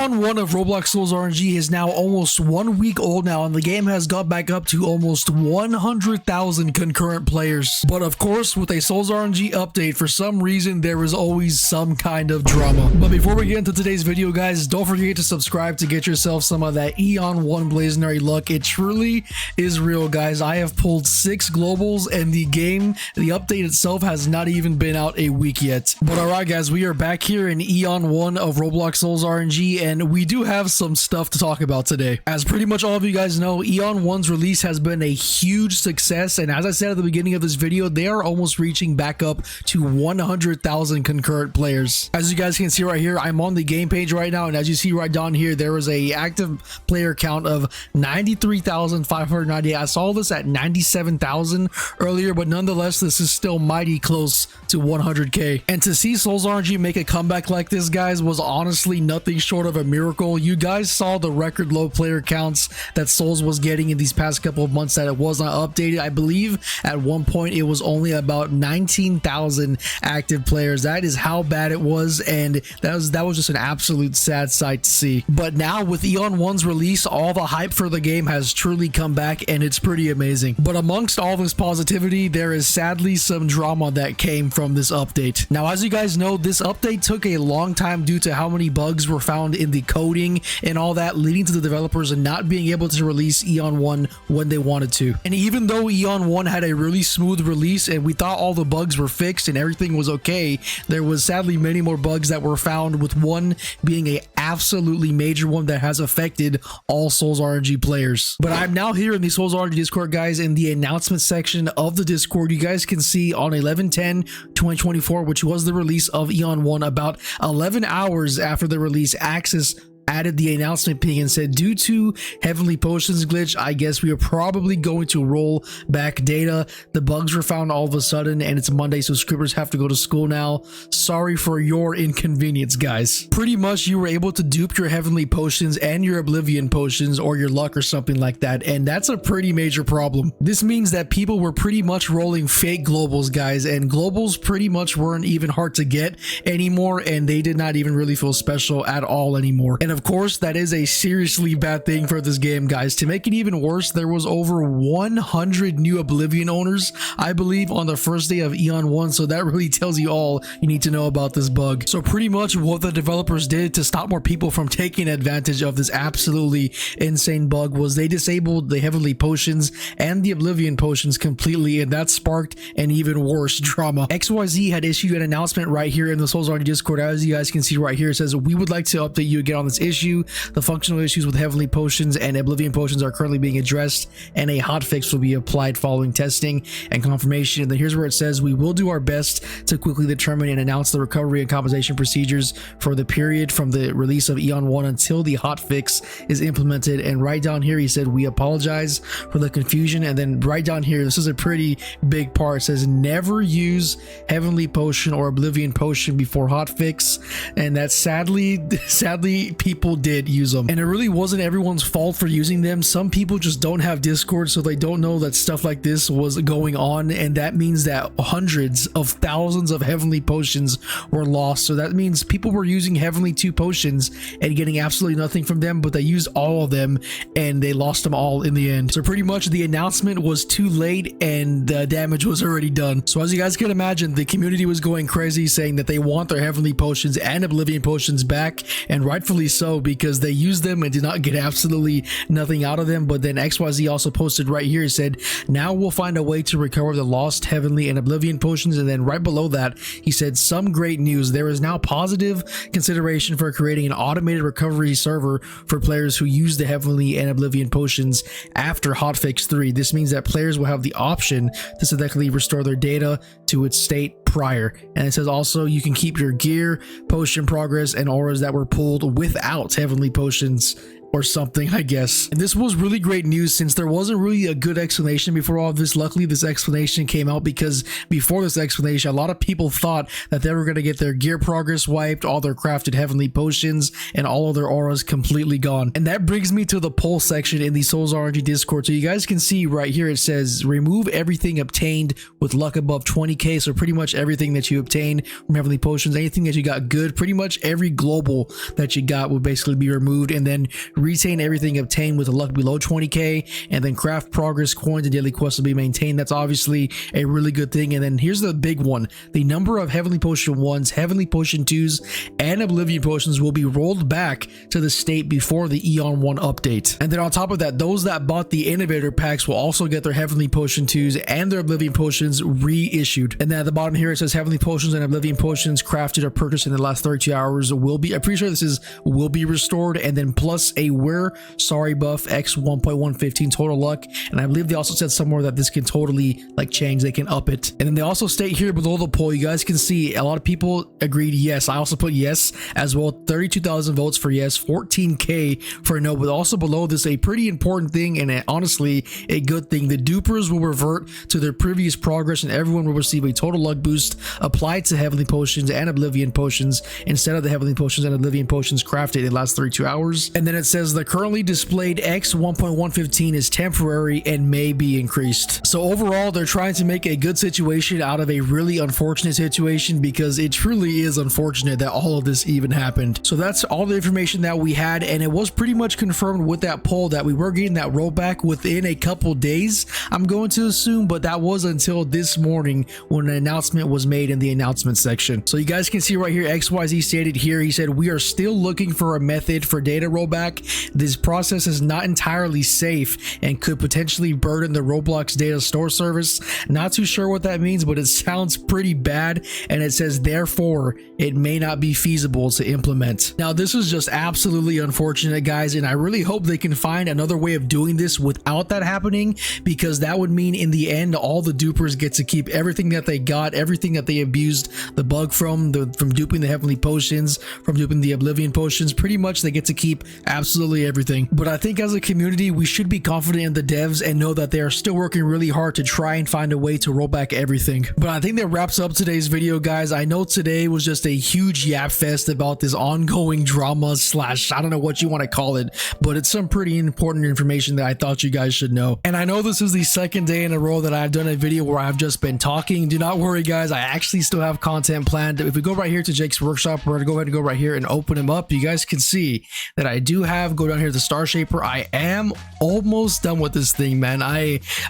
EON 1 of Roblox Souls RNG is now almost 1 week old now, and the game has got back up to almost 100,000 concurrent players. But of course, with a Souls RNG update, for some reason, there is always some kind of drama. But before we get into today's video, guys, don't forget to subscribe to get yourself some of that EON 1 Blazinary luck. It truly is real, guys. I have pulled 6 globals, and the update itself has not even been out a week yet. But alright, guys, we are back here in EON 1 of Roblox Souls RNG, and we do have some stuff to talk about today. As pretty much all of you guys know, EON 1's release has been a huge success, and as I said at the beginning of this video, they are almost reaching back up to 100,000 concurrent players. As you guys can see right here, I'm on the game page right now, and as you see right down here, there is a active player count of 93,598. I saw this at 97,000 earlier, but nonetheless, this is still mighty close to 100k. And to see Souls RNG make a comeback like this, guys, was honestly nothing short of a miracle. You guys saw the record low player counts that Souls was getting in these past couple of months that it was not updated. I believe at one point it was only about 19,000 active players. That is how bad it was, and that was just an absolute sad sight to see. But now with EON 1's release, all the hype for the game has truly come back, and it's pretty amazing. But amongst all this positivity, there is sadly some drama that came from this update. Now, as you guys know, this update took a long time due to how many bugs were found in the coding and all that, leading to the developers not being able to release EON 1 when they wanted to. And even though EON 1 had a really smooth release and we thought all the bugs were fixed and everything was okay, there was sadly many more bugs that were found, with one being a absolutely major one that has affected all Souls RNG players. But I'm now here in the Souls RNG Discord, guys. In the announcement section of the Discord, you guys can see on 11/10/2024, which was the release of EON 1, about 11 hours after the release, Axis added the announcement ping and said, due to Heavenly Potions glitch, I guess we are probably going to roll back data. The bugs were found all of a sudden, and it's Monday, so scripters have to go to school now. Sorry for your inconvenience, guys. Pretty much you were able to dupe your Heavenly Potions and your Oblivion Potions or your luck or something like that, and that's a pretty major problem. This means that people were pretty much rolling fake globals, guys, and globals pretty much weren't even hard to get anymore, and they did not even really feel special at all anymore. And of course, that is a seriously bad thing for this game, guys. To make it even worse, there was over 100 new Oblivion owners, I believe, on the first day of EON 1, so that really tells you all you need to know about this bug. So pretty much what the developers did to stop more people from taking advantage of this absolutely insane bug was they disabled the Heavenly Potions and the Oblivion Potions completely, and that sparked an even worse drama. XYZ had issued an announcement right here in the Souls RNG Discord. As you guys can see right here, it says, we would like to update you again on this issue. The functional issues with Heavenly Potions and Oblivion Potions are currently being addressed, and a hotfix will be applied following testing and confirmation. And then here's where it says, we will do our best to quickly determine and announce the recovery and compensation procedures for the period from the release of EON 1 until the hotfix is implemented. And right down here, he said, we apologize for the confusion. And then right down here, this is a pretty big part. It says, never use Heavenly Potion or Oblivion Potion before hotfix. And that sadly people did use them, and it really wasn't everyone's fault for using them. Some people just don't have Discord, so they don't know that stuff like this was going on, and that means that hundreds of thousands of Heavenly Potions were lost. So that means people were using Heavenly 2 potions and getting absolutely nothing from them, but they used all of them and they lost them all in the end. So pretty much the announcement was too late and the damage was already done. So as you guys can imagine, the community was going crazy, saying that they want their Heavenly Potions and Oblivion Potions back, and rightfully so, because they used them and did not get absolutely nothing out of them. But then XYZ also posted right here, he said, now we'll find a way to recover the lost Heavenly and Oblivion Potions. And then right below that, he said, some great news. There is now positive consideration for creating an automated recovery server for players who use the Heavenly and Oblivion Potions after hotfix 3. This means that players will have the option to selectively restore their data to its state prior. And it says also you can keep your gear, potion progress, and auras that were pulled without Heavenly Potions or something, I guess. And this was really great news since there wasn't really a good explanation before all of this. Luckily, this explanation came out because before this explanation, a lot of people thought that they were going to get their gear progress wiped, all their crafted heavenly potions, and all of their auras completely gone. And that brings me to the poll section in the Souls RNG Discord. So you guys can see right here, it says remove everything obtained with luck above 20k. So pretty much everything that you obtained from heavenly potions, anything that you got good, pretty much every global that you got will basically be removed, and then retain everything obtained with a luck below 20k, and then craft progress coins and daily quests will be maintained. That's obviously a really good thing. And then here's the big one: the number of heavenly potion 1s, heavenly potion 2s, and oblivion potions will be rolled back to the state before the EON 1 update. And then on top of that, those that bought the innovator packs will also get their heavenly potion 2s and their oblivion potions reissued. And then at the bottom here it says heavenly potions and oblivion potions crafted or purchased in the last 32 hours will be, I'm pretty sure this is will be restored, and then plus a we're sorry buff x 1.115 total luck. And I believe they also said somewhere that this can totally like change, they can up it. And then they also state here below the poll, you guys can see a lot of people agreed yes. I also put yes as well, 32,000 votes for yes, 14k for no. But also below this, a pretty important thing, and honestly a good thing: the dupers will revert to their previous progress and everyone will receive a total luck boost applied to heavenly potions and oblivion potions instead of the heavenly potions and oblivion potions crafted in the last 32 hours. And then it says the currently displayed x 1.115 is temporary and may be increased. So overall, they're trying to make a good situation out of a really unfortunate situation, because it truly is unfortunate that all of this even happened. So that's all the information that we had, and it was pretty much confirmed with that poll that we were getting that rollback within a couple days, I'm going to assume, but that was until this morning when an announcement was made in the announcement section. So you guys can see right here, XYZ stated here, he said, we are still looking for a method for data rollback. This process is not entirely safe and could potentially burden the Roblox data store service. Not too sure what that means, but it sounds pretty bad. And it says, therefore, it may not be feasible to implement. Now, this is just absolutely unfortunate, guys, and I really hope they can find another way of doing this without that happening, because that would mean in the end, all the dupers get to keep everything that they got, everything that they abused the bug from duping the heavenly potions, from duping the oblivion potions. Pretty much they get to keep absolutely everything. But I think as a community, we should be confident in the devs and know that they are still working really hard to try and find a way to roll back everything. But I think that wraps up today's video, guys. I know today was just a huge yap fest about this ongoing drama slash, I don't know what you want to call it, but it's some pretty important information that I thought you guys should know. And I know this is the second day in a row that I've done a video where I've just been talking. Do not worry, guys, I actually still have content planned. If we go right here to Jake's workshop, we're gonna go ahead and go right here and open him up. You guys can see that I do have, go down here to the Star Shaper. I am almost done with this thing, man.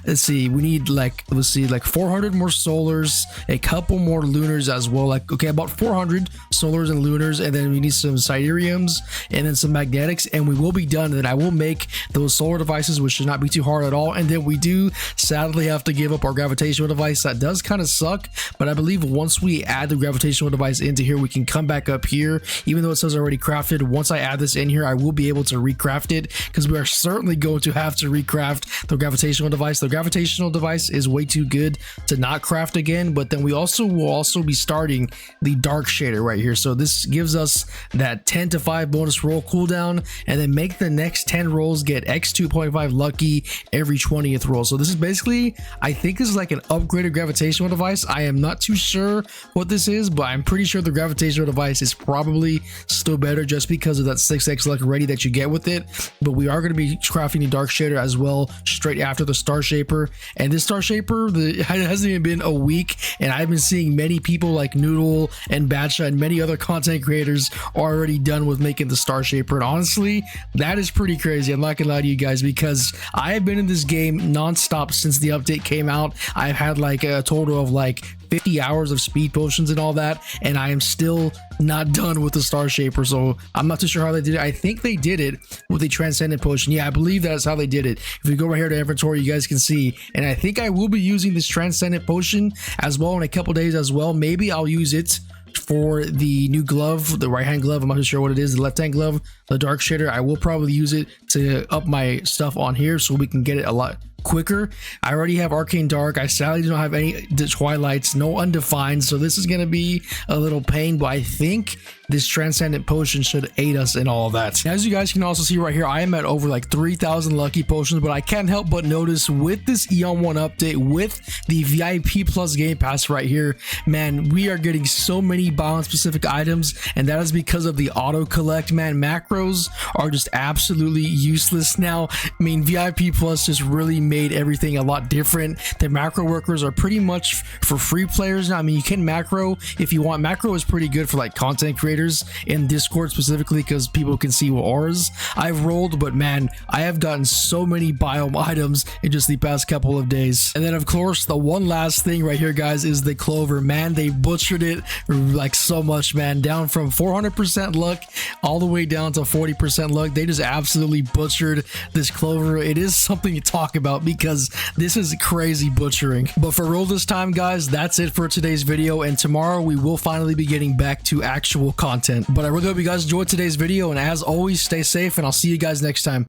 Let's see, we need like 400 more solars, a couple more lunars as well, like, okay, about 400 solars and lunars, and then we need some sideriums and then some magnetics, and we will be done. And then I will make those solar devices, which should not be too hard at all. And then we do sadly have to give up our gravitational device. That does kind of suck, but I believe once we add the gravitational device into here, we can come back up here. Even though it says already crafted, once I add this in here, I will be able to recraft it, because we are certainly going to have to recraft the gravitational device. The gravitational device is way too good to not craft again. But then we will also be starting the dark shader right here. So this gives us that 10 to 5 bonus roll cooldown, and then make the next 10 rolls get x 2.5 lucky every 20th roll. So this is basically, I think this is like an upgraded gravitational device. I am not too sure what this is, but I'm pretty sure the gravitational device is probably still better just because of that 6x luck ready that you get with it. But we are going to be crafting the dark shader as well straight after the Star Shaper. And this Star Shaper, it hasn't even been a week, and I've been seeing many people like Noodle and Batcha and many other content creators already done with making the Star Shaper. And honestly, that is pretty crazy. I'm not gonna lie to you guys, because I have been in this game non-stop since the update came out. I've had like a total of like 50 hours of speed potions and all that, and I am still not done with the Star Shaper. So I'm not too sure how they did it. I think they did it with a transcendent potion. Yeah, I believe that's how they did it. If we go right here to inventory, you guys can see, and I think I will be using this transcendent potion as well in a couple days as well. Maybe I'll use it for the new glove, the right hand glove. I'm not too sure what it is. The left hand glove, the dark shader, I will probably use it to up my stuff on here so we can get it a lot quicker. I already have Arcane Dark. I sadly don't have any Twilights, no Undefined, so this is going to be a little pain, but I think this Transcendent Potion should aid us in all of that. As you guys can also see right here, I am at over like 3,000 lucky potions, but I can't help but notice with this EON 1 update, with the VIP Plus Game Pass right here, man, we are getting so many biome specific items, and that is because of the auto collect, man. Macros are just absolutely useless now. I mean, VIP Plus just really made everything a lot different. The macro workers are pretty much for free players now. I mean, you can macro if you want. Macro is pretty good for like content creators in Discord specifically, because people can see what auras I've rolled. But man, I have gotten so many biome items in just the past couple of days. And then of course the one last thing right here, guys, is the clover. Man, they butchered it like so much, man. Down from 400% luck all the way down to 40% luck. They just absolutely butchered this clover. It is something to talk about because this is crazy butchering. But for roll this time, guys, that's it for today's video, and tomorrow we will finally be getting back to actual content. But I really hope you guys enjoyed today's video, and as always, stay safe, and I'll see you guys next time.